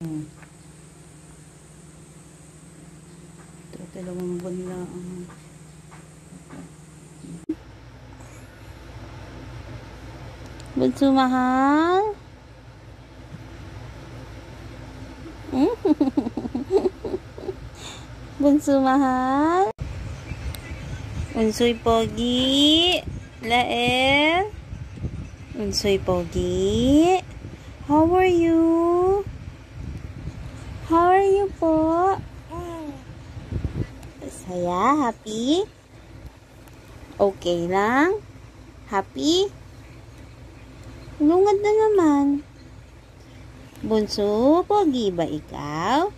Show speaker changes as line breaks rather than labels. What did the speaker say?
Ito, 2 buwan lang. Bunso mahal? Bunso mahal? Bunsoy pogi? Lael? Bunsoy pogi? How are you? How are you po? Saya? Happy? Okay lang? Happy? Lungad na naman. Bunso, pogi ba ikaw?